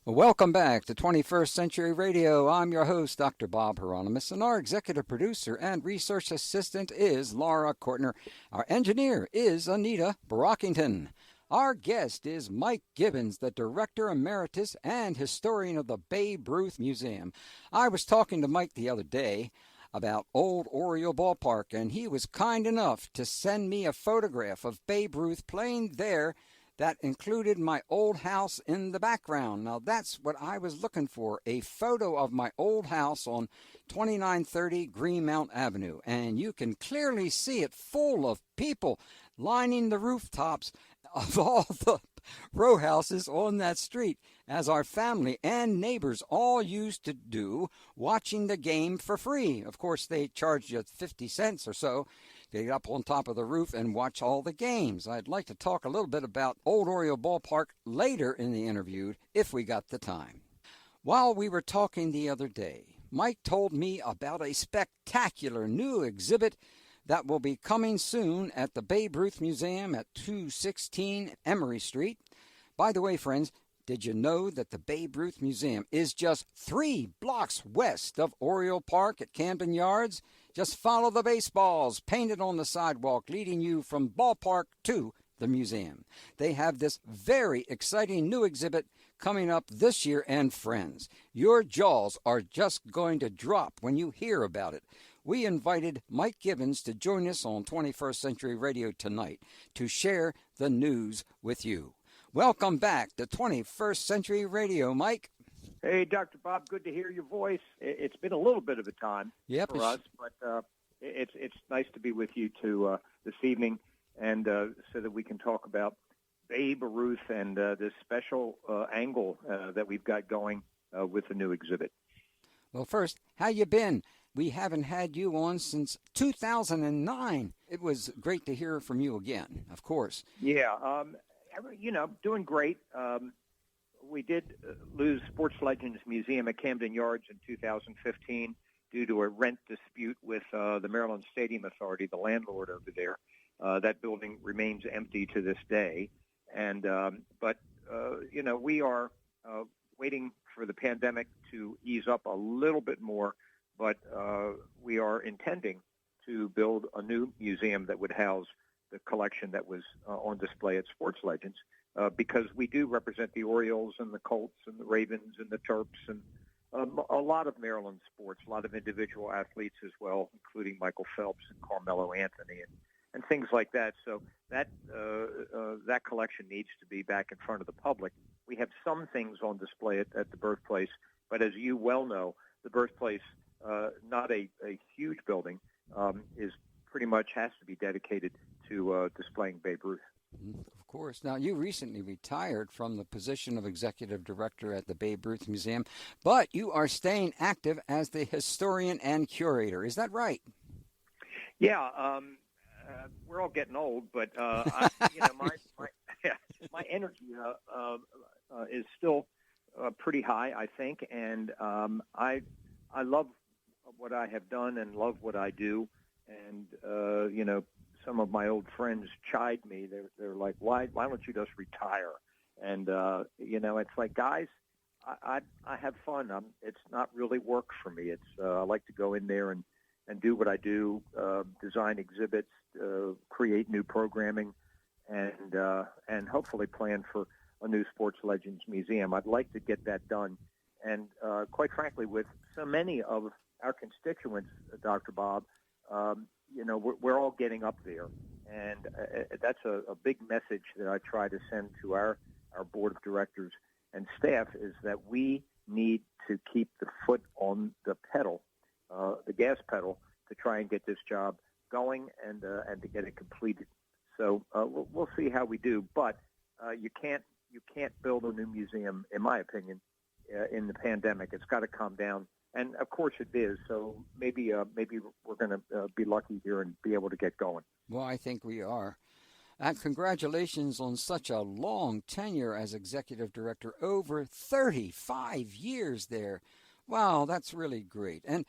Welcome back to 21st Century Radio. I'm your host, Dr. Bob Hieronimus, and our executive producer and research assistant is Laura Kortner. Our engineer is Anita Brockington. Our guest is Mike Gibbons, the Director Emeritus and Historian of the Babe Ruth Museum. I was talking to Mike the other day about Old Oriole Ballpark, and he was kind enough to send me a photograph of Babe Ruth playing there that included my old house in the background. Now, that's what I was looking for, a photo of my old house on 2930 Greenmount Avenue. And you can clearly see it full of people lining the rooftops of all the row houses on that street, as our family and neighbors all used to do, watching the game for free. Of course, they charged you 50 cents or so to get up on top of the roof and watch all the games. I'd like to talk a little bit about Old Oriole Ballpark later in the interview, if we got the time. While we were talking the other day, Mike told me about a spectacular new exhibit that will be coming soon at the Babe Ruth Museum at 216 Emery Street. By the way, friends, did you know that the Babe Ruth Museum is just 3 blocks west of Oriole Park at Camden Yards? Just follow the baseballs painted on the sidewalk leading you from ballpark to the museum. They have this very exciting new exhibit coming up this year, and friends, your jaws are just going to drop when you hear about it. We invited Mike Gibbons to join us on 21st Century Radio tonight to share the news with you. Welcome back to 21st Century Radio, Mike. Hey, Dr. Bob, good to hear your voice. It's been a little bit of a time for us, but it's nice to be with you this evening, and so that we can talk about Babe Ruth and this special angle that we've got going with the new exhibit. Well, first, how you been? We haven't had you on since 2009. It was great to hear from you again, of course. Yeah, doing great. We did lose Sports Legends Museum at Camden Yards in 2015 due to a rent dispute with the Maryland Stadium Authority, the landlord over there. That building remains empty to this day. But we are waiting for the pandemic to ease up a little bit more, but we are intending to build a new museum that would house the collection that was on display at Sports Legends, because we do represent the Orioles and the Colts and the Ravens and the Terps and a lot of Maryland sports, a lot of individual athletes as well, including Michael Phelps and Carmelo Anthony and things like that. So that collection needs to be back in front of the public. We have some things on display at the birthplace, but as you well know, the birthplace, not a huge building, is pretty much has to be dedicated to displaying Babe Ruth. Of course. Now, you recently retired from the position of executive director at the Babe Ruth Museum, but you are staying active as the historian and curator. Is that right? Yeah, we're all getting old, but my energy is still pretty high, I think, and I love what I have done and love what I do, and some of my old friends chide me. They're like, why don't you just retire? And it's like, guys, I have fun. It's not really work for me. It's I like to go in there and do what I do, design exhibits, create new programming, and hopefully plan for a new Sports Legends Museum. I'd like to get that done. And quite frankly, with so many of our constituents, Dr. Bob, we're all getting up there. And that's a big message that I try to send to our board of directors and staff, is that we need to keep the foot on the pedal, the gas pedal, to try and get this job going and to get it completed. So we'll see how we do. But you can't build a new museum, in my opinion, in the pandemic. It's got to calm down, and of course it is. So maybe we're going to be lucky here and be able to get going. Well, I think we are. And congratulations on such a long tenure as executive director, over 35 years there. Wow, that's really great. And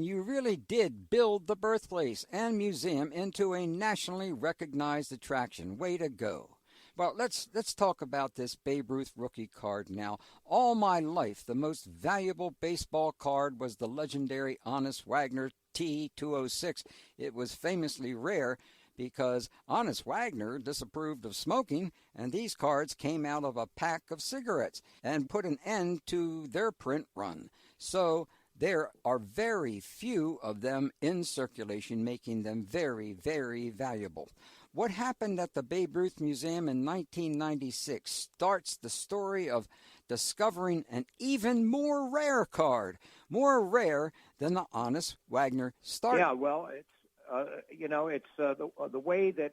you really did build the birthplace and museum into a nationally recognized attraction. Way to go. Well, let's talk about this Babe Ruth rookie card now. All my life, the most valuable baseball card was the legendary Honest Wagner T206. It was famously rare because Honest Wagner disapproved of smoking, and these cards came out of a pack of cigarettes and put an end to their print run. So there are very few of them in circulation, making them very, very valuable. What happened at the Babe Ruth Museum in 1996 starts the story of discovering an even more rare card, more rare than the Honest Wagner start. Yeah, well, it's the way that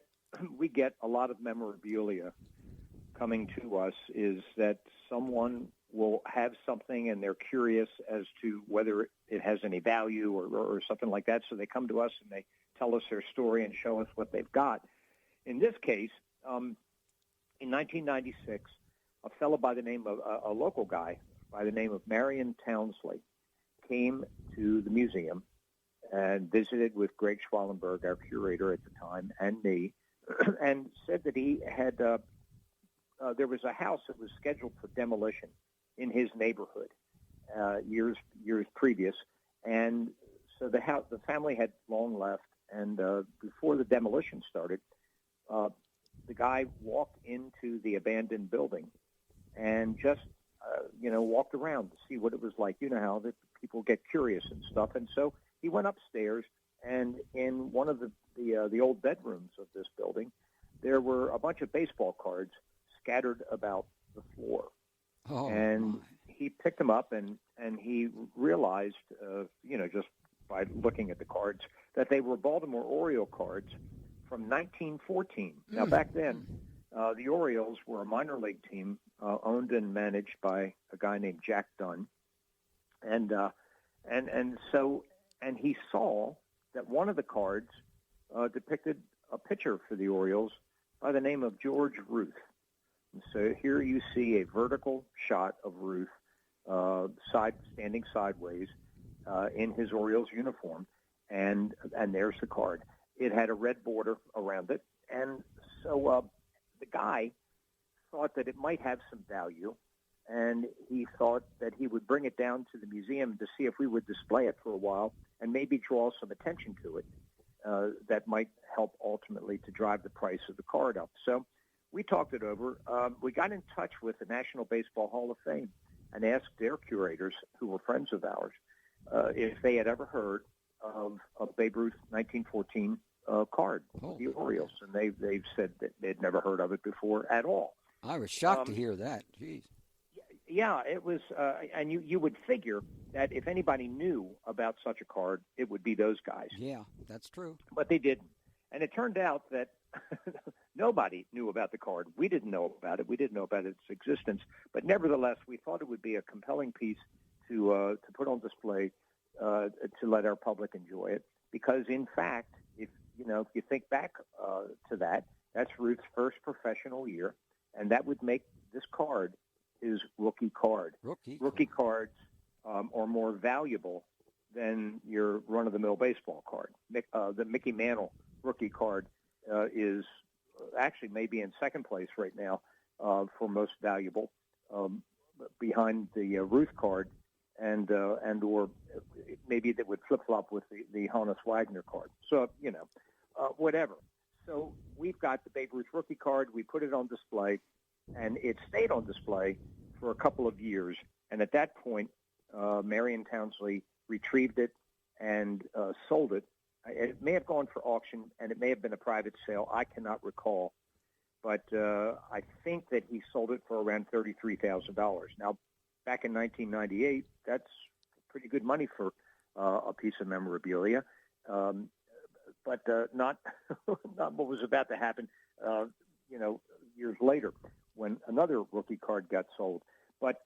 we get a lot of memorabilia coming to us is that someone will have something and they're curious as to whether it has any value or something like that. So they come to us and they tell us their story and show us what they've got. In this case, in 1996, a fellow by the name of a local guy by the name of Marion Townsley came to the museum and visited with Greg Schwallenberg, our curator at the time, and me, and said that he had there was a house that was scheduled for demolition in his neighborhood years previous, and so the family had long left, and before the demolition started, the guy walked into the abandoned building and just walked around to see what it was like. You know how that people get curious and stuff, and so he went upstairs, and in one of the old bedrooms of this building, there were a bunch of baseball cards scattered about the floor. Oh, and my. He picked them up, and he realized, just by looking at the cards, that they were Baltimore Oriole cards from 1914. Now, back then, the Orioles were a minor league team owned and managed by a guy named Jack Dunn, and he saw that one of the cards depicted a pitcher for the Orioles by the name of George Ruth. And so here you see a vertical shot of Ruth standing sideways in his Orioles uniform, and there's the card. It had a red border around it, and so the guy thought that it might have some value, and he thought that he would bring it down to the museum to see if we would display it for a while and maybe draw some attention to it that might help ultimately to drive the price of the card up. So we talked it over. We got in touch with the National Baseball Hall of Fame and asked their curators, who were friends of ours, if they had ever heard of Babe Ruth 1914 card, the Orioles. And they've said that they'd never heard of it before at all. I was shocked to hear that. Jeez. Yeah, it was, and you would figure that if anybody knew about such a card, it would be those guys. Yeah, that's true. But they didn't. And it turned out that nobody knew about the card. We didn't know about it. We didn't know about its existence. But nevertheless, we thought it would be a compelling piece to put on display to let our public enjoy it. Because, in fact, if you think back to that, that's Ruth's first professional year, and that would make this card his rookie card. Rookie cards are more valuable than your run-of-the-mill baseball card. The Mickey Mantle rookie card is actually maybe in second place right now for most valuable, behind the Ruth card, and or maybe that would flip-flop with the Honus Wagner card. So, whatever. So we've got the Babe Ruth rookie card. We put it on display, and it stayed on display for a couple of years. And at that point, Marion Townsley retrieved it and sold it. It may have gone for auction, and it may have been a private sale. I cannot recall. But I think that he sold it for around $33,000. Now, back in 1998, that's pretty good money for a piece of memorabilia. But not not what was about to happen, years later when another rookie card got sold. But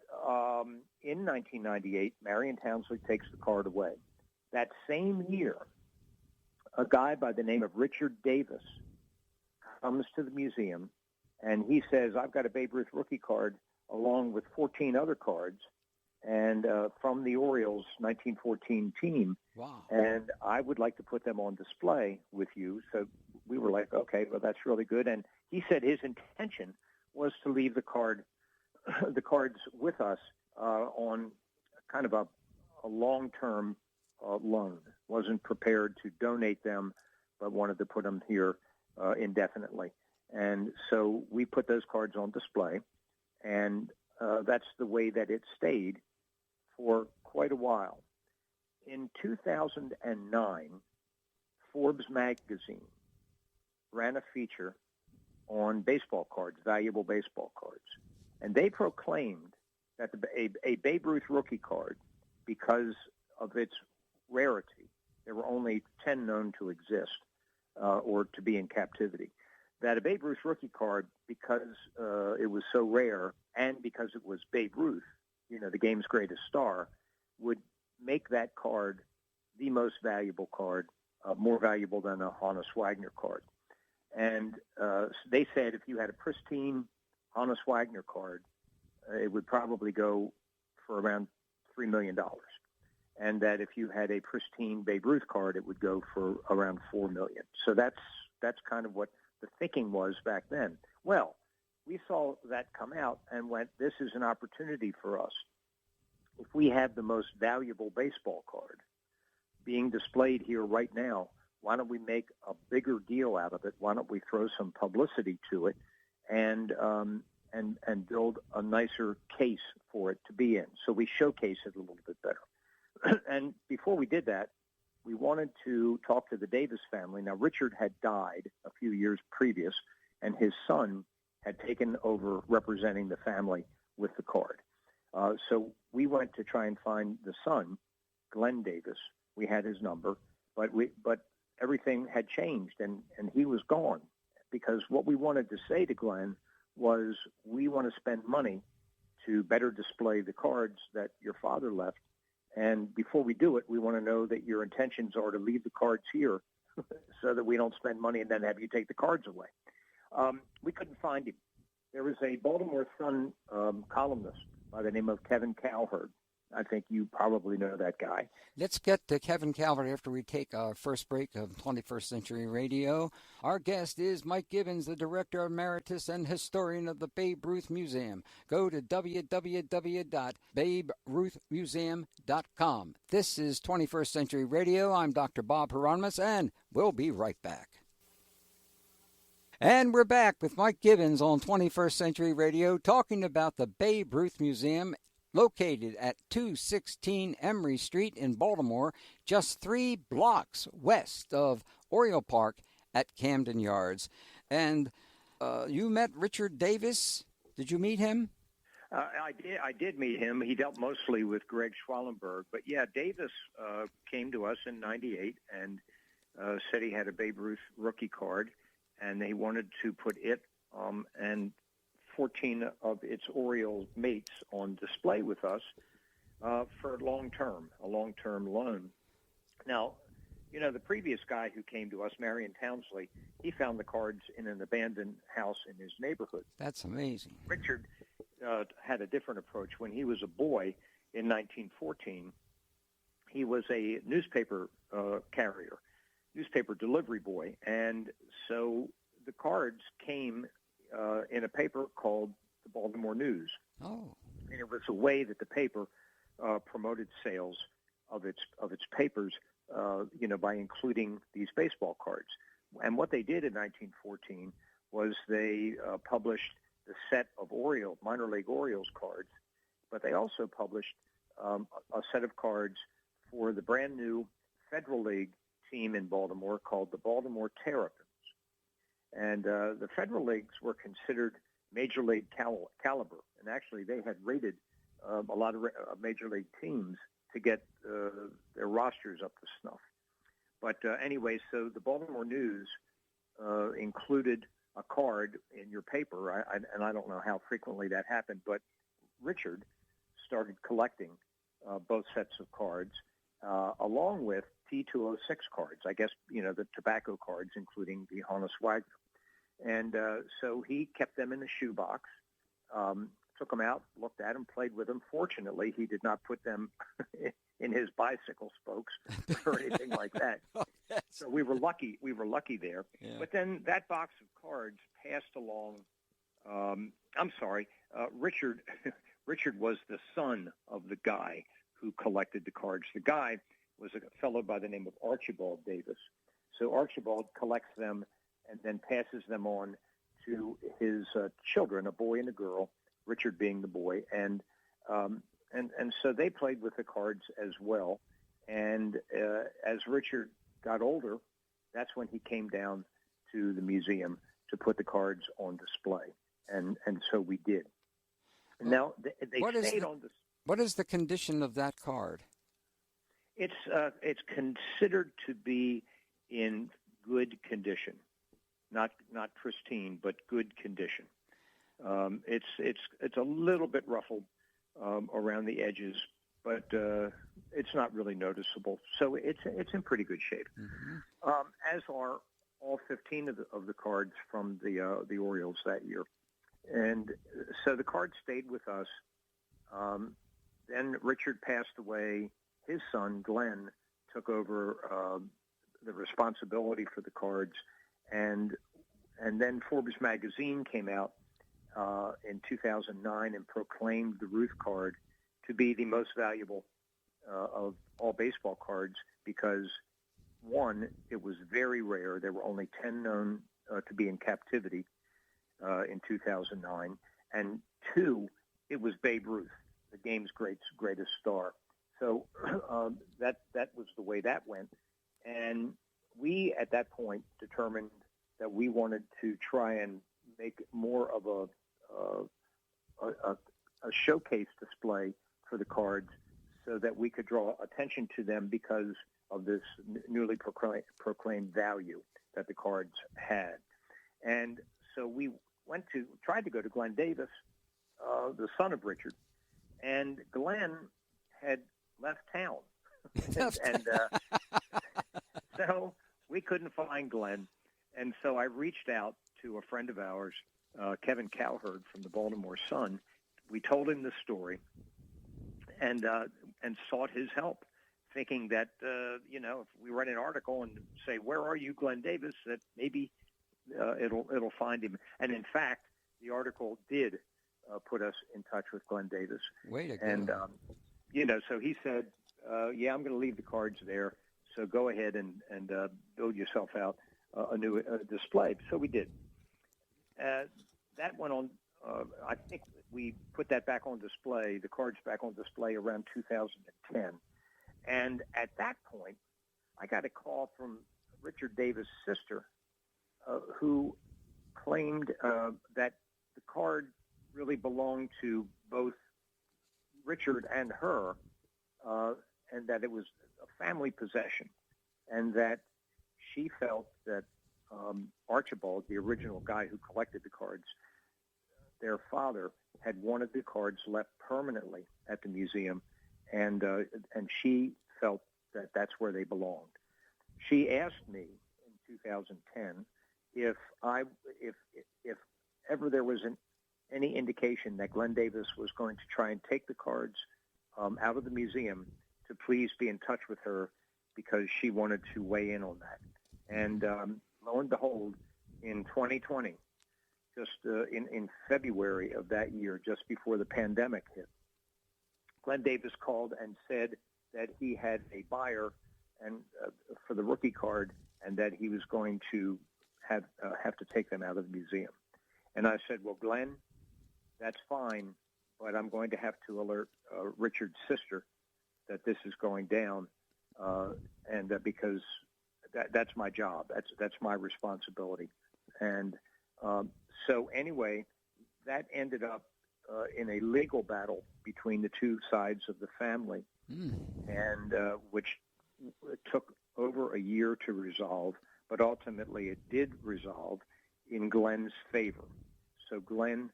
in 1998, Marion Townsley takes the card away. That same year, a guy by the name of Richard Davis comes to the museum, and he says, I've got a Babe Ruth rookie card along with 14 other cards, and from the Orioles 1914 team. Wow. And I would like to put them on display with you. So we were like, okay, well, that's really good. And he said his intention was to leave the cards with us on kind of a long-term loan. Wasn't prepared to donate them, but wanted to put them here indefinitely. And so we put those cards on display, and that's the way that it stayed for quite a while. In 2009, Forbes magazine ran a feature on baseball cards, valuable baseball cards. And they proclaimed that a Babe Ruth rookie card, because of its rarity, there were only 10 known to exist or to be in captivity, that a Babe Ruth rookie card, because it was so rare and because it was Babe Ruth, the game's greatest star, would make that card the most valuable card, more valuable than a Honus Wagner card. And they said if you had a pristine Honus Wagner card, it would probably go for around $3 million. And that if you had a pristine Babe Ruth card, it would go for around $4 million. So that's kind of what the thinking was back then. Well, we saw that come out and went, this is an opportunity for us. If we have the most valuable baseball card being displayed here right now, why don't we make a bigger deal out of it? Why don't we throw some publicity to it and build a nicer case for it to be in? So we showcase it a little bit better. And before we did that, we wanted to talk to the Davis family. Now, Richard had died a few years previous, and his son had taken over representing the family with the card. So we went to try and find the son, Glenn Davis. We had his number, but everything had changed, and he was gone, because what we wanted to say to Glenn was, we want to spend money to better display the cards that your father left. And before we do it, we want to know that your intentions are to leave the cards here so that we don't spend money and then have you take the cards away. We couldn't find him. There was a Baltimore Sun columnist by the name of Kevin Cowherd. I think you probably know that guy. Let's get to Kevin Calvert after we take our first break of 21st Century Radio. Our guest is Mike Gibbons, the Director Emeritus and Historian of the Babe Ruth Museum. Go to www.baberuthmuseum.com. This is 21st Century Radio. I'm Dr. Bob Hieronimus, and we'll be right back. And we're back with Mike Gibbons on 21st Century Radio talking about the Babe Ruth Museum, located at 216 Emory Street in Baltimore, just 3 blocks west of Oriole Park at Camden Yards. And you met Richard Davis. Did you meet him? I did meet him. He dealt mostly with Greg Schwallenberg. But, yeah, Davis came to us in 98 and said he had a Babe Ruth rookie card, and they wanted to put it and 14 of its Oriole mates on display with us for a long-term loan. Now, the previous guy who came to us, Marion Townsley, he found the cards in an abandoned house in his neighborhood. That's amazing. Richard had a different approach. When he was a boy in 1914, he was a newspaper carrier, newspaper delivery boy, and so the cards came in a paper called the Baltimore News. Oh. And it was a way that the paper promoted sales of its papers, by including these baseball cards. And what they did in 1914 was they published the set of minor league Orioles cards, but they also published a set of cards for the brand new Federal League team in Baltimore called the Baltimore Terrapins. And the Federal Leagues were considered Major League caliber. And actually, they had rated a lot of Major League teams to get their rosters up to snuff. But anyway, so the Baltimore News included a card in your paper, and I don't know how frequently that happened, but Richard started collecting both sets of cards along with T206 cards, I guess, the tobacco cards, including the Honus Wagner. And so he kept them in the shoebox, took them out, looked at them, played with them. Fortunately, he did not put them in his bicycle spokes or anything like that. So we were lucky there. Yeah. But then that box of cards passed along I'm sorry, Richard. Richard was the son of the guy who collected the cards. The guy was a fellow by the name of Archibald Davis. So Archibald collects them and then passes them on to his children, a boy and a girl, Richard being the boy, and so they played with the cards as well. And as Richard got older, that's when he came down to the museum to put the cards on display, and so we did. Now they stayed on display. What is the condition of that card? It's considered to be in good condition, not pristine, but good condition. It's a little bit ruffled around the edges, but it's not really noticeable. So it's in pretty good shape. Mm-hmm. As are all 15 of the cards from the Orioles that year, and so the cards stayed with us. Then Richard passed away. His son, Glenn, took over the responsibility for the cards, and then Forbes magazine came out in 2009 and proclaimed the Ruth card to be the most valuable of all baseball cards because, one, it was very rare. There were only 10 known to be in captivity in 2009, and two, it was Babe Ruth, the game's greatest star. So that was the way that went. And we, at that point, determined that we wanted to try and make more of a showcase display for the cards so that we could draw attention to them because of this newly proclaimed value that the cards had. And so we tried to go to Glenn Davis, the son of Richard, and Glenn had left town. and so we couldn't find Glenn. And so I reached out to a friend of ours, Kevin Cowherd from the Baltimore Sun. We told him the story and sought his help, thinking that, if we write an article and say, "Where are you, Glenn Davis?" that maybe it'll find him. And in fact, the article did put us in touch with Glenn Davis. Way to go. And, so he said, yeah, I'm going to leave the cards there. So go ahead and build yourself out a new display. So we did. That went on. I think we put that back on display, the cards back on display around 2010. And at that point, I got a call from Richard Davis' sister, who claimed that the card really belonged to both Richard and her, and that it was a family possession, and that she felt that Archibald, the original guy who collected the cards, their father had wanted the cards left permanently at the museum, and she felt that that's where they belonged. She asked me in 2010 if ever there was any indication that Glenn Davis was going to try and take the cards out of the museum, to please be in touch with her because she wanted to weigh in on that. And lo and behold, in 2020, just in February of that year, just before the pandemic hit, Glenn Davis called and said that he had a buyer and for the rookie card, and that he was going to have to take them out of the museum. And I said, well, Glenn, that's fine, but I'm going to have to alert Richard's sister that this is going down, and because that's my job, that's my responsibility. And so anyway, that ended up in a legal battle between the two sides of the family, and which took over a year to resolve, but ultimately it did resolve in Glenn's favor. So Glenn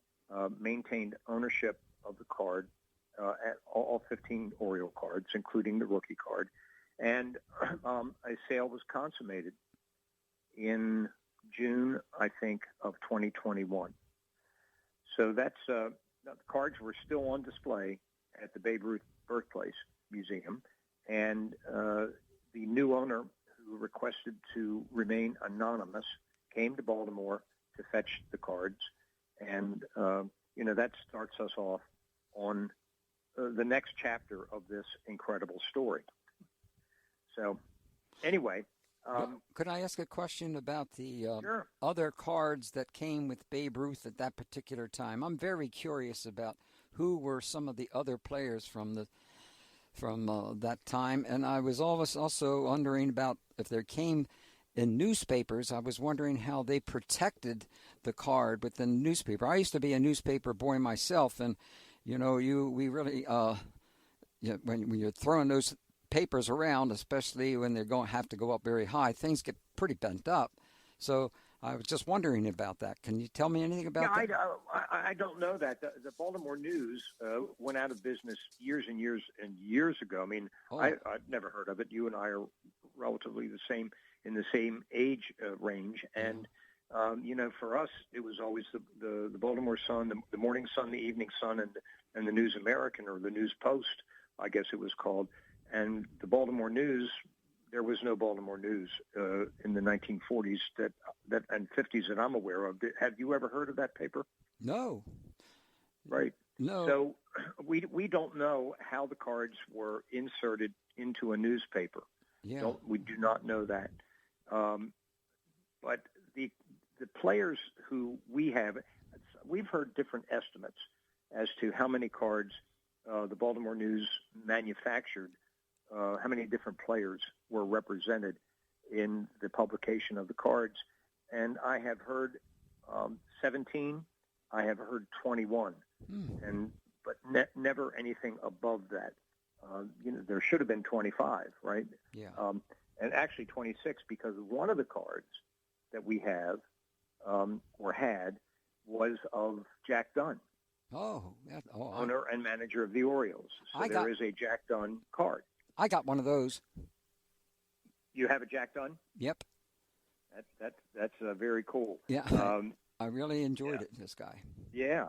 maintained ownership of the card, at all 15 Oriole cards, including the rookie card, and a sale was consummated in June, I think, of 2021. So that's the cards were still on display at the Babe Ruth Birthplace Museum, and the new owner, who requested to remain anonymous, came to Baltimore to fetch the cards, And, that starts us off on the next chapter of this incredible story. So anyway. Could I ask a question about the Sure. other cards that came with Babe Ruth at that particular time? I'm very curious about who were some of the other players from that time, and I was always also wondering about if there came in newspapers. I was wondering how they protected the card with the newspaper. I used to be a newspaper boy myself, and we really when you're throwing those papers around, especially when they're have to go up very high, things get pretty bent up. So I was just wondering about that. Can you tell me anything about that? I don't know that. The Baltimore News went out of business years and years and years ago. I mean, I've never heard of it. You and I are relatively in the same age range. And, for us, it was always the Baltimore Sun, the Morning Sun, the Evening Sun, and the News American, or the News Post, I guess it was called. And the Baltimore News, there was no Baltimore News in the 1940s and 50s that I'm aware of. Have you ever heard of that paper? No. Right. No. So we don't know how the cards were inserted into a newspaper. Yeah. We do not know that. But the players who we've heard different estimates as to how many cards the Baltimore News manufactured. How many different players were represented in the publication of the cards. And I have heard 17. I have heard 21. But never anything above that. There should have been 25, right? Yeah. And actually 26, because one of the cards that we have or had was of Jack Dunn. Owner and manager of the Orioles. So there is a Jack Dunn card. I got one of those. You have a Jack Dunn? Yep. That's very cool. Yeah. I really enjoyed it, this guy. Yeah.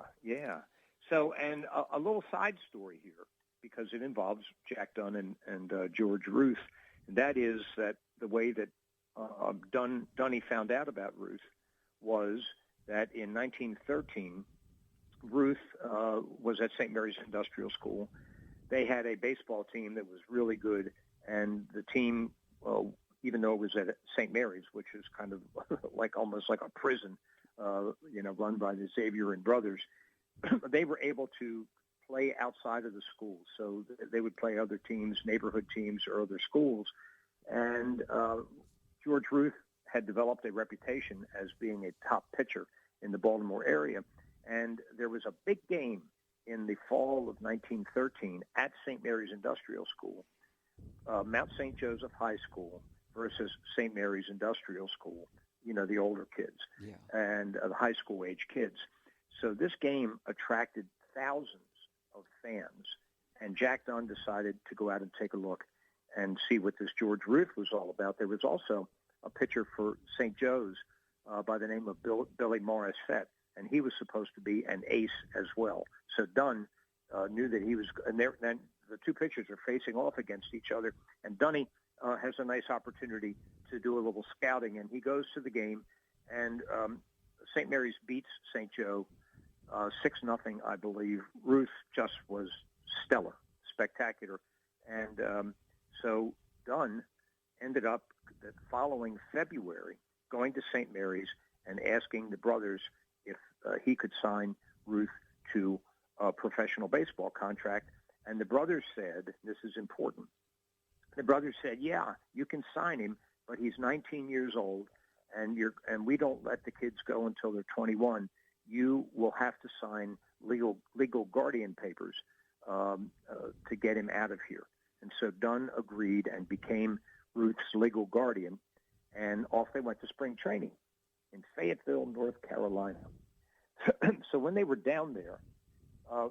So, and a little side story here, because it involves Jack Dunn and George Ruth, and that is that the way that Dunny found out about Ruth was that in 1913, Ruth was at St. Mary's Industrial School. They had a baseball team that was really good, and the team, even though it was at St. Mary's, which is kind of almost like a prison, run by the Xavier and brothers, they were able to play outside of the school. So they would play other teams, neighborhood teams, or other schools. And George Ruth had developed a reputation as being a top pitcher in the Baltimore area. And there was a big game in the fall of 1913 at St. Mary's Industrial School, Mount St. Joseph High School versus St. Mary's Industrial School, the older kids and the high school age kids. So this game attracted thousands of fans, and Jack Dunn decided to go out and take a look and see what this George Ruth was all about. There was also a pitcher for St. Joe's by the name of Billy Morris Fett, and he was supposed to be an ace as well. So Dunn knew that he was, and then the two pitchers are facing off against each other, and Dunny has a nice opportunity to do a little scouting, and he goes to the game, and St. Mary's beats St. Joe 6-0, I believe. Ruth just was stellar, spectacular, and so Dunn ended up the following February going to St. Mary's and asking the brothers if he could sign Ruth to a professional baseball contract. And the brothers said, this is important, the brothers said, yeah, you can sign him, but he's 19 years old, and we don't let the kids go until they're 21. You will have to sign legal guardian papers to get him out of here. And so Dunn agreed and became Ruth's legal guardian, and off they went to spring training in Fayetteville, North Carolina. So when they were down there,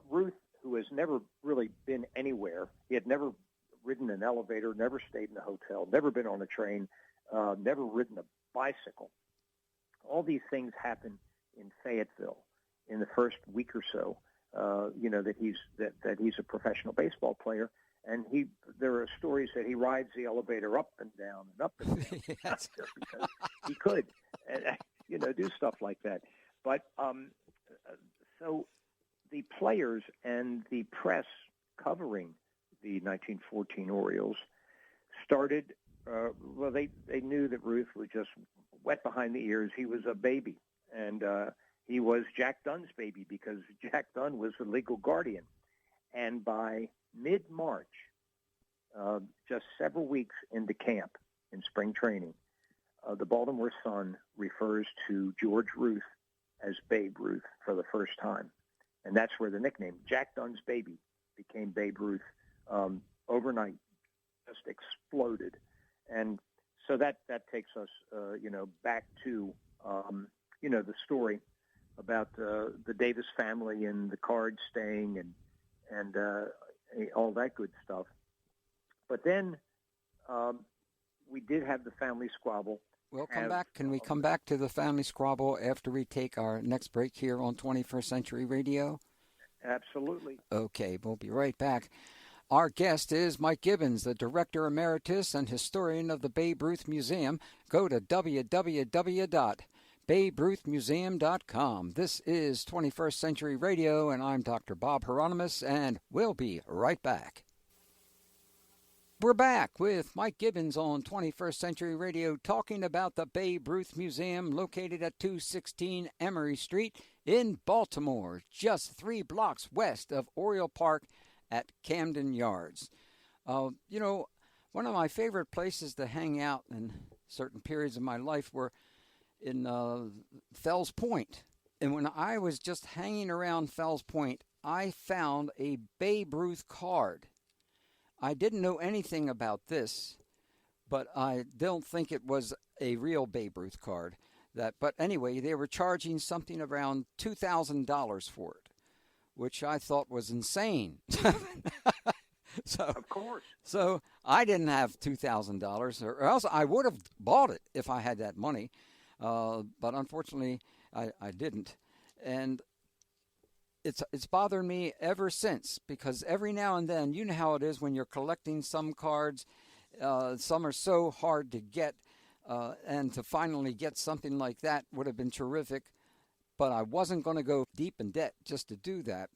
Ruth, who has never really been anywhere, he had never ridden an elevator, never stayed in a hotel, never been on a train, never ridden a bicycle. All these things happen in Fayetteville in the first week or so, that he's a professional baseball player. And there are stories that he rides the elevator up and down and up and down just because he could, and, do stuff like that. But so the players and the press covering the 1914 Orioles started, they knew that Ruth was just wet behind the ears. He was a baby, and he was Jack Dunn's baby because Jack Dunn was the legal guardian. And by mid-March, just several weeks into camp in spring training, the Baltimore Sun refers to George Ruth as Babe Ruth for the first time. And that's where the nickname, Jack Dunn's baby, became Babe Ruth. Overnight, just exploded. And so that takes us, back to, the story about the Davis family and the card staying and all that good stuff. But then we did have the family squabble. We'll come back. Can we come back to the family squabble after we take our next break here on 21st Century Radio? Absolutely. Okay, we'll be right back. Our guest is Mike Gibbons, the Director Emeritus and Historian of the Babe Ruth Museum. Go to www.baberuthmuseum.com. This is 21st Century Radio, and I'm Dr. Bob Hieronimus, and we'll be right back. We're back with Mike Gibbons on 21st Century Radio talking about the Babe Ruth Museum located at 216 Emory Street in Baltimore, just 3 blocks west of Oriole Park at Camden Yards. One of my favorite places to hang out in certain periods of my life were in Fells Point. And when I was just hanging around Fells Point, I found a Babe Ruth card. I didn't know anything about this, but I don't think it was a real Babe Ruth card. But anyway, they were charging something around $2,000 for it, which I thought was insane. So, of course. So I didn't have $2,000, or else I would have bought it if I had that money. But unfortunately, I didn't. And it's bothered me ever since, because every now and then, you know how it is when you're collecting some cards, some are so hard to get, and to finally get something like that would have been terrific, but I wasn't going to go deep in debt just to do that.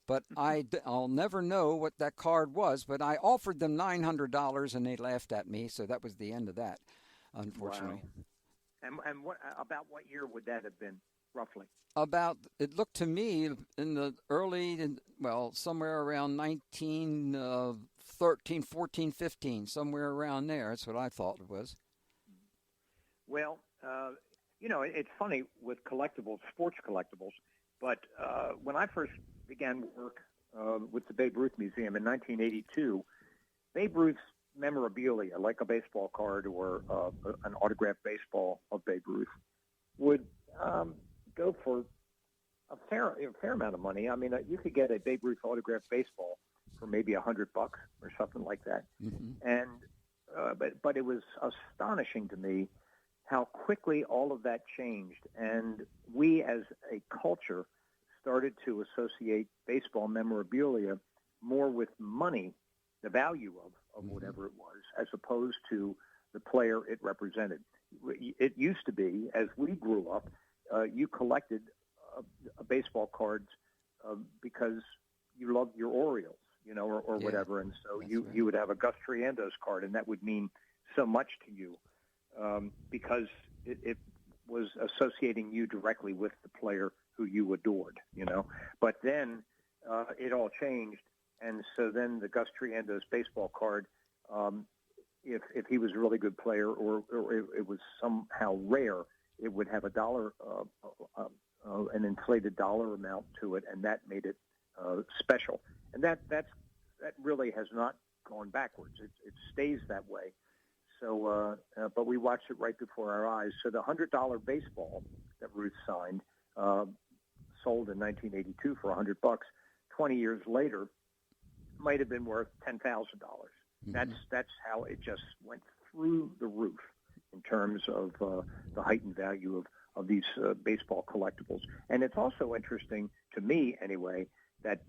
But I'll never know what that card was, but I offered them $900 and they laughed at me, so that was the end of that, unfortunately. Wow. And about what year would that have been, roughly? It looked to me in the somewhere around 1913, 14, 15, somewhere around there. That's what I thought it was. Well, it's funny with collectibles, sports collectibles, but when I first began work with the Babe Ruth Museum in 1982, Babe Ruth's memorabilia, like a baseball card or an autographed baseball of Babe Ruth, would go for a fair amount of money. I mean, you could get a Babe Ruth autographed baseball for maybe $100 or something like that. Mm-hmm. And but it was astonishing to me how quickly all of that changed, and we as a culture started to associate baseball memorabilia more with money, the value of whatever it was, as opposed to the player it represented. It used to be, as we grew up, you collected baseball cards because you loved your Orioles, or whatever, and so you would have a Gus Triandos card, and that would mean so much to you because it was associating you directly with the player who you adored, But then it all changed, and so then the Gus Triandos baseball card, if he was a really good player or it was somehow rare, it would have an inflated dollar amount to it, and that made it special. And that really has not gone backwards. It stays that way. So, but we watched it right before our eyes. So the $100 baseball that Ruth signed sold in 1982 for $100. 20 years later, might have been worth $10,000. Mm-hmm. That's how it just went through the roof in terms of the heightened value of these baseball collectibles. And it's also interesting to me, anyway, that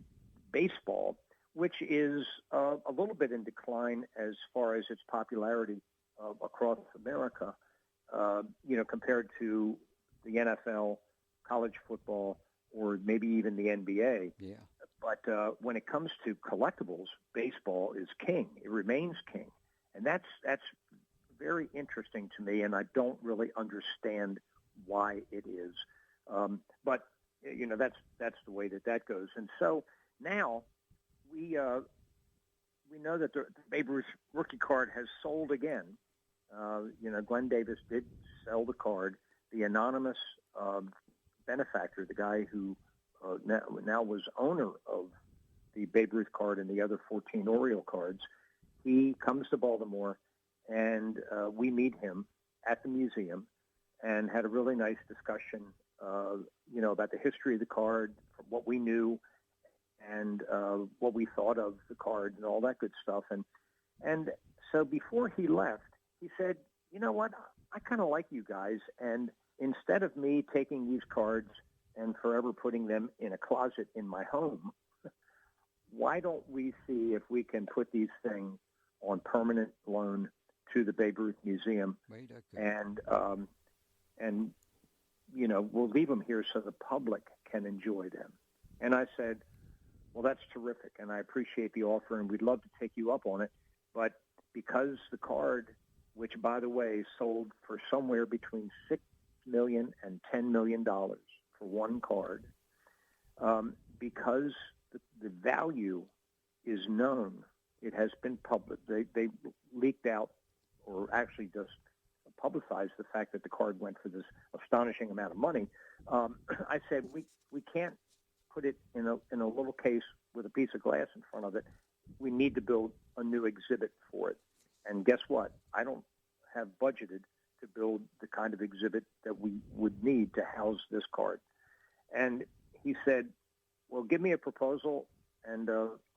baseball, which is a little bit in decline as far as its popularity across America, compared to the NFL, college football, or maybe even the NBA. Yeah. But when it comes to collectibles, baseball is king. It remains king. And that's very interesting to me, and I don't really understand why it is. But that's the way that goes. And so now we know that the Babe Ruth rookie card has sold again. Glenn Davis did sell the card. The anonymous benefactor, the guy who now was owner of the Babe Ruth card and the other 14 Oriole cards, he comes to Baltimore, and we meet him at the museum and had a really nice discussion, about the history of the card, what we knew, and what we thought of the card and all that good stuff. And so before he left, he said, you know what, I kind of like you guys, and instead of me taking these cards and forever putting them in a closet in my home, why don't we see if we can put these things on permanent loan to the Babe Ruth Museum, and we'll leave them here so the public can enjoy them. And I said, well, that's terrific, and I appreciate the offer, and we'd love to take you up on it. But because the card, which, by the way, sold for somewhere between $6 million and $10 million for one card, because the value is known, it has been public. They leaked out, or actually just publicized the fact that the card went for this astonishing amount of money. I said, we can't put it in a little case with a piece of glass in front of it. We need to build a new exhibit for it. And guess what? I don't have budgeted to build the kind of exhibit that we would need to house this card. And he said, well, give me a proposal, and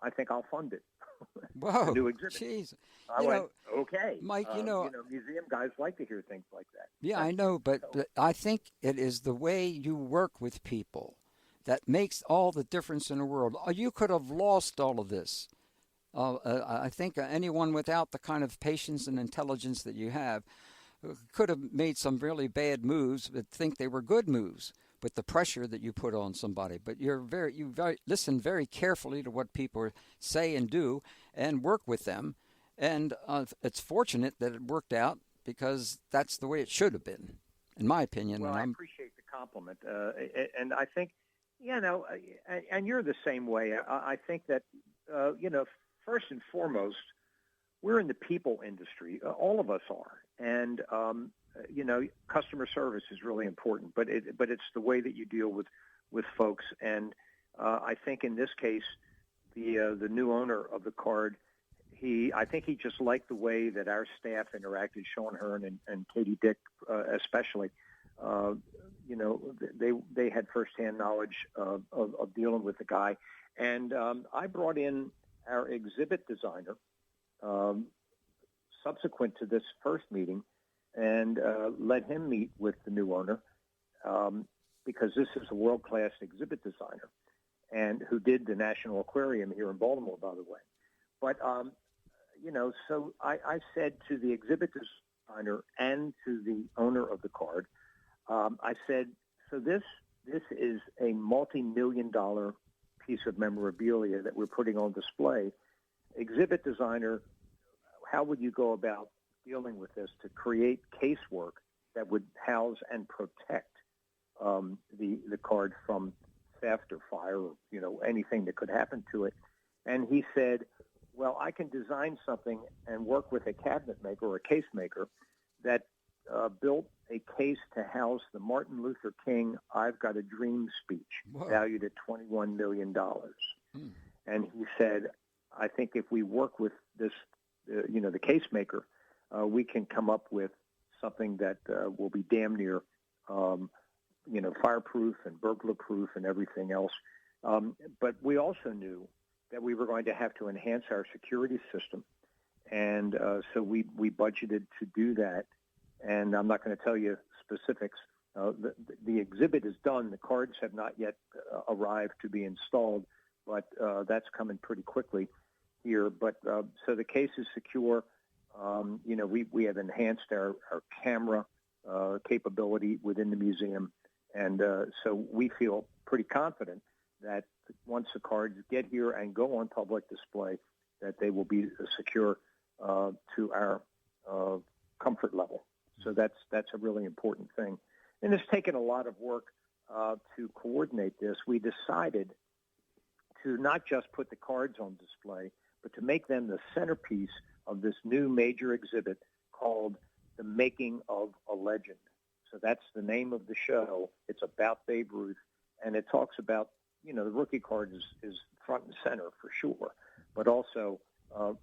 I think I'll fund it. Whoa, a new exhibit. Jeez. I went, okay. Mike, museum guys like to hear things like that. Yeah, I know, but I think it is the way you work with people that makes all the difference in the world. You could have lost all of this. I think anyone without the kind of patience and intelligence that you have could have made some really bad moves, but think they were good moves with the pressure that you put on somebody. But you listen very carefully to what people say and do, and work with them. And it's fortunate that it worked out, because that's the way it should have been, in my opinion. Well, I appreciate the compliment, and I think, and you're the same way. I think that, first and foremost, we're in the people industry. All of us are. And, customer service is really important, but it's the way that you deal with folks. And I think in this case, the new owner of the card, I think he just liked the way that our staff interacted, Sean Hearn and Katie Dick especially. They had firsthand knowledge of dealing with the guy. And I brought in our exhibit designer subsequent to this first meeting, and let him meet with the new owner, because this is a world-class exhibit designer, and who did the National Aquarium here in Baltimore, by the way. But, so I said to the exhibit designer and to the owner of the card, I said, so this is a multi-million-dollar piece of memorabilia that we're putting on display. Exhibit designer, how would you go about dealing with this to create casework that would house and protect the card from theft or fire or anything that could happen to it? And he said, well, I can design something and work with a cabinet maker or a case maker that built a case to house the Martin Luther King "I've Got a Dream" speech, valued at $21 million. And he said, I think if we work with this, the case maker, we can come up with something that will be damn near, fireproof and burglar-proof and everything else. But we also knew that we were going to have to enhance our security system. And so we budgeted to do that. And I'm not going to tell you specifics. The exhibit is done. The cards have not yet arrived to be installed, but that's coming pretty quickly here. But so the case is secure. We have enhanced our camera capability within the museum. And so we feel pretty confident that once the cards get here and go on public display, that they will be secure to our comfort level. So that's a really important thing. And it's taken a lot of work to coordinate this. We decided to not just put the cards on display, but to make them the centerpiece of this new major exhibit called The Making of a Legend. So that's the name of the show. It's about Babe Ruth, and it talks about, the rookie card is front and center for sure, but also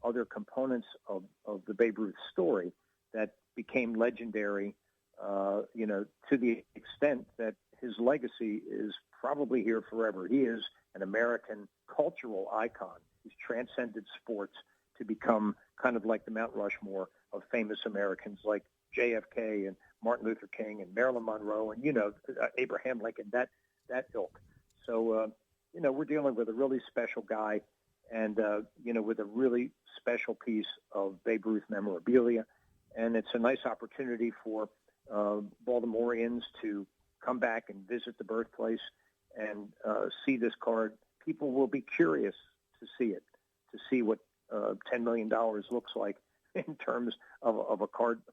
other components of the Babe Ruth story that became legendary, to the extent that his legacy is probably here forever. He is an American cultural icon. He's transcended sports to become kind of like the Mount Rushmore of famous Americans like JFK and Martin Luther King and Marilyn Monroe and, Abraham Lincoln, that ilk. So, we're dealing with a really special guy and, with a really special piece of Babe Ruth memorabilia. And it's a nice opportunity for Baltimoreans to come back and visit the birthplace and see this card. People will be curious to see it, to see what $10 million looks like in terms of a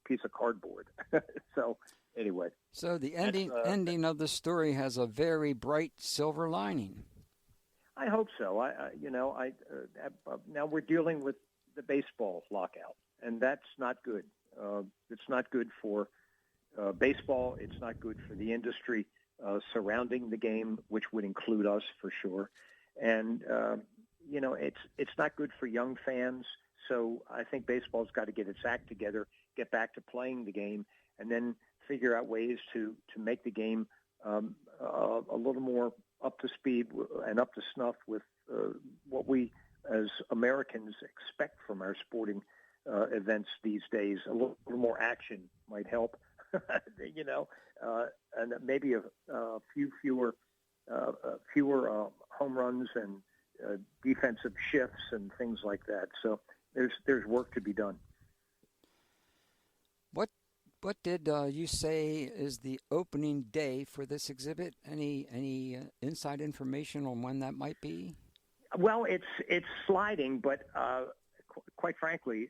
piece of cardboard. So anyway. So the ending of the story has a very bright silver lining. I hope so. Now we're dealing with the baseball lockout, and that's not good. It's not good for baseball. It's not good for the industry surrounding the game, which would include us for sure. And it's not good for young fans. So I think baseball's got to get its act together, get back to playing the game, and then figure out ways to make the game a little more up to speed and up to snuff with what we as Americans expect from our sporting events these days. A little more action might help, and maybe a few fewer home runs and defensive shifts and things like that. So there's work to be done. What did you say is the opening day for this exhibit? Any inside information on when that might be? Well, it's sliding, but quite frankly,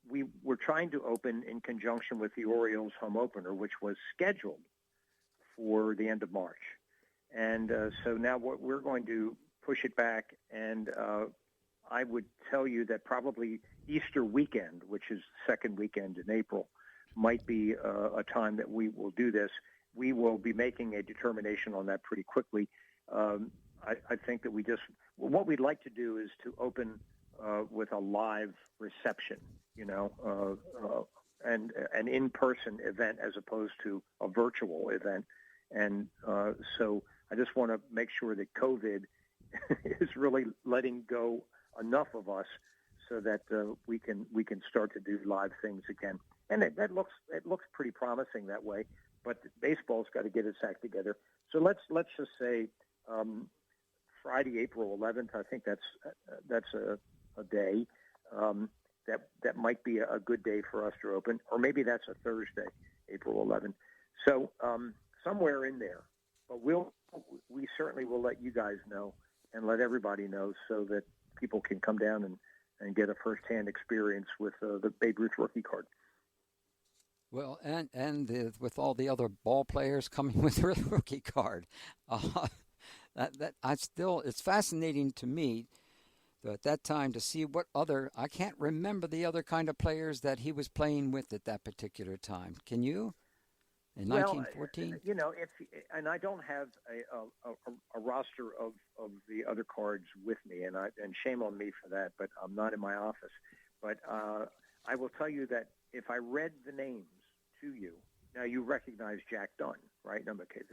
we were trying to open in conjunction with the Orioles home opener, which was scheduled for the end of March. And so now we're going to push it back, and I would tell you that probably Easter weekend, which is second weekend in April, might be a time that we will do this. We will be making a determination on that pretty quickly. I think that what we'd like to do is to open with a live reception, and an in-person event as opposed to a virtual event. And so I just want to make sure that COVID is really letting go enough of us so that we can start to do live things again. And it looks pretty promising that way. But baseball's got to get its act together. So let's just say Friday, April 11th. I think that's a day that might be a good day for us to open, or maybe that's a Thursday, April 11th. So somewhere in there. But we certainly will let you guys know and let everybody know so that people can come down and get a firsthand experience with the Babe Ruth rookie card. Well, and with all the other ball players coming with their rookie card, it's fascinating to me at that time to see I can't remember the other kind of players that he was playing with at that particular time. Can you? In 1914? And I don't have a roster of the other cards with me, and shame on me for that, but I'm not in my office. But I will tell you that if I read the names to you, now you recognize Jack Dunn, right?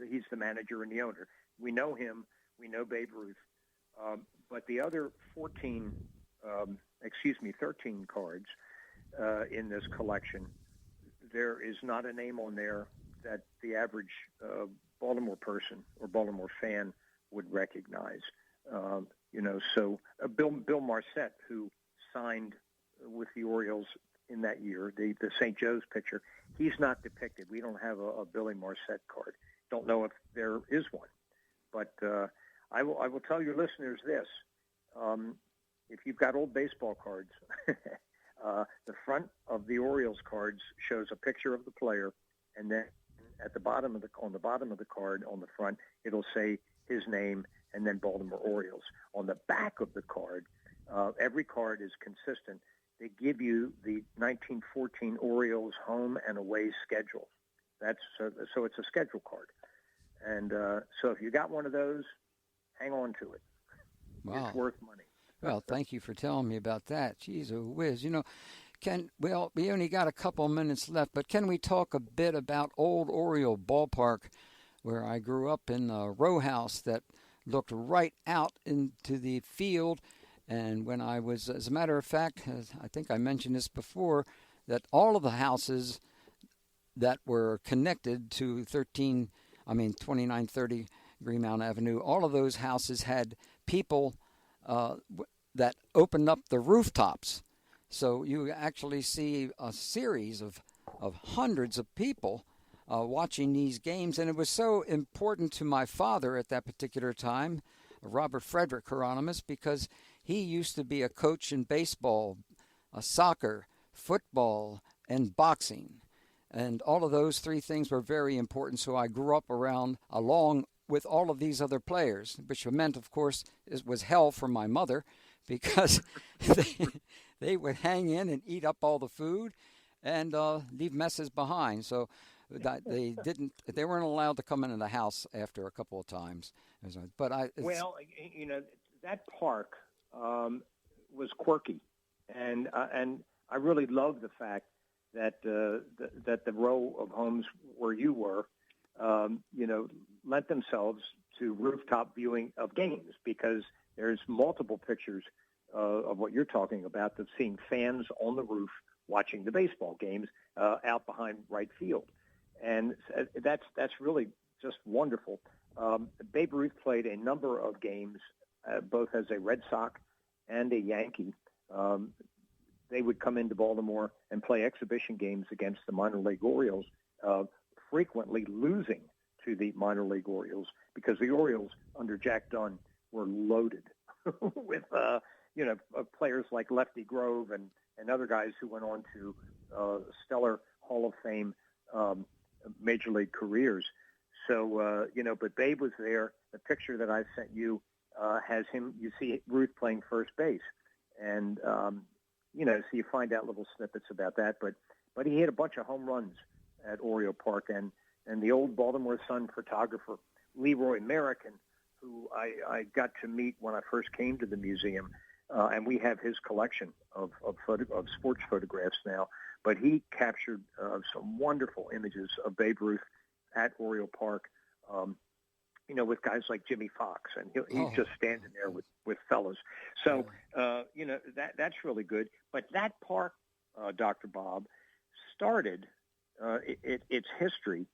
He's the manager and the owner. We know him. We know Babe Ruth. But the other 13 cards in this collection, there is not a name on there that the average Baltimore person or Baltimore fan would recognize. So Bill Marcette, who signed with the Orioles in that year, the St. Joe's pitcher, he's not depicted. We don't have a Billy Marcette card. don't know if there is one. But I will tell your listeners this. If you've got old baseball cards, the front of the Orioles cards shows a picture of the player, and then on the bottom of the card on the front, it'll say his name and then Baltimore Orioles. On the back of the card, every card is consistent. They give you the 1914 Orioles home and away schedule. So it's a schedule card. And so if you got one of those, hang on to it. Wow. It's worth money. Well, thank you for telling me about that. Jeez, a whiz. We only got a couple minutes left, but can we talk a bit about Old Oriole Ballpark, where I grew up in a row house that looked right out into the field? And when I was, as a matter of fact, I think I mentioned this before, that all of the houses that were connected to 2930 Greenmount Avenue, all of those houses had people that opened up the rooftops. So you actually see a series of hundreds of people watching these games. And it was so important to my father at that particular time, Robert Frederick Hieronimus, because he used to be a coach in baseball, soccer, football, and boxing. And all of those three things were very important. So I grew up along with all of these other players, which meant, of course, it was hell for my mother, because they would hang in and eat up all the food and leave messes behind. So they weren't allowed to come into the house after a couple of times. But that park was quirky, and I really love the fact that the row of homes where you were, lent themselves to rooftop viewing of games, because there's multiple pictures of what you're talking about, of seeing fans on the roof watching the baseball games out behind right field. And that's really just wonderful. Babe Ruth played a number of games, both as a Red Sox and a Yankee. They would come into Baltimore and play exhibition games against the minor league Orioles, frequently losing to the minor league Orioles, because the Orioles under Jack Dunn were loaded with players like Lefty Grove and other guys who went on to stellar Hall of Fame major league careers. So but Babe was there. The picture that I sent you has him. You see Ruth playing first base, and so you find out little snippets about that. But he hit a bunch of home runs at Oriole Park, and the old Baltimore Sun photographer Leroy Merricken, who I got to meet when I first came to the museum, and we have his collection of sports photographs now. But he captured some wonderful images of Babe Ruth at Oriole Park, with guys like Jimmy Fox, and he's just standing there with fellas. So, that's really good. But that park, Dr. Bob, started its history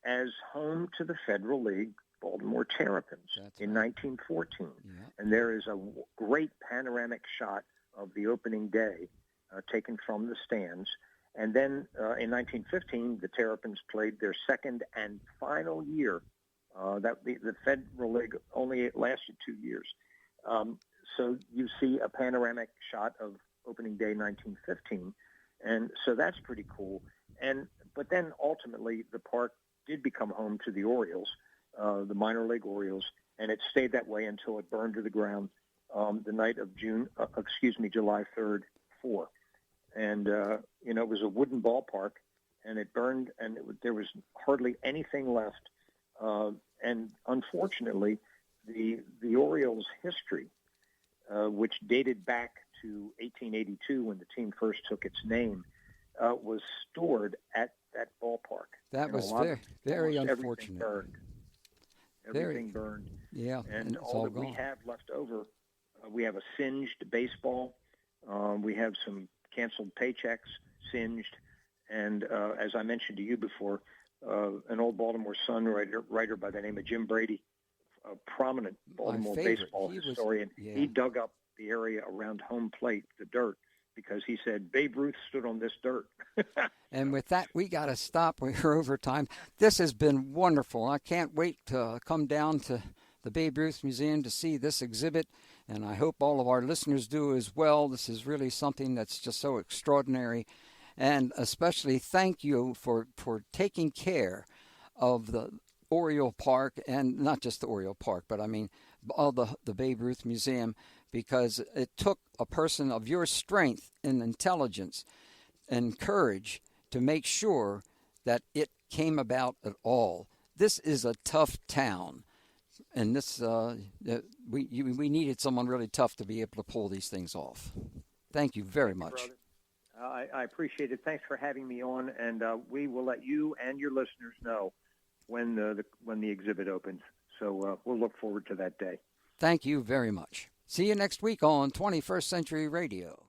as home to the Federal League Baltimore Terrapins in 1914. Yeah. And there is a great panoramic shot of the opening day taken from the stands. And then in 1915, the Terrapins played their second and final year. The Federal League only lasted 2 years. So you see a panoramic shot of opening day 1915. And so that's pretty cool. But then ultimately the park did become home to the Orioles, the minor league Orioles, and it stayed that way until it burned to the ground the night of July 3rd, 4. And, it was a wooden ballpark, and it burned, and there was hardly anything left. And unfortunately, the Orioles' history, which dated back to 1882 when the team first took its name, was stored at that ballpark. That was very unfortunate. Everything burned. Yeah. And all that we have left over, we have a singed baseball. We have some canceled paychecks, singed. And as I mentioned to you before, an old Baltimore Sun writer by the name of Jim Brady, a prominent Baltimore baseball historian, he dug up the area around home plate, the dirt, because he said Babe Ruth stood on this dirt. And with that, we got to stop. We're over time. This has been wonderful. I can't wait to come down to the Babe Ruth Museum to see this exhibit, and I hope all of our listeners do as well. This is really something that's just so extraordinary, and especially thank you for taking care of the Oriole Park, and not just the Oriole Park, but I mean all the Babe Ruth Museum, because it took a person of your strength and intelligence and courage to make sure that it came about at all. This is a tough town, and this we needed someone really tough to be able to pull these things off. Thank you very much. I appreciate it. Thanks for having me on, and we will let you and your listeners know when the exhibit opens. So we'll look forward to that day. Thank you very much. See you next week on 21st Century Radio.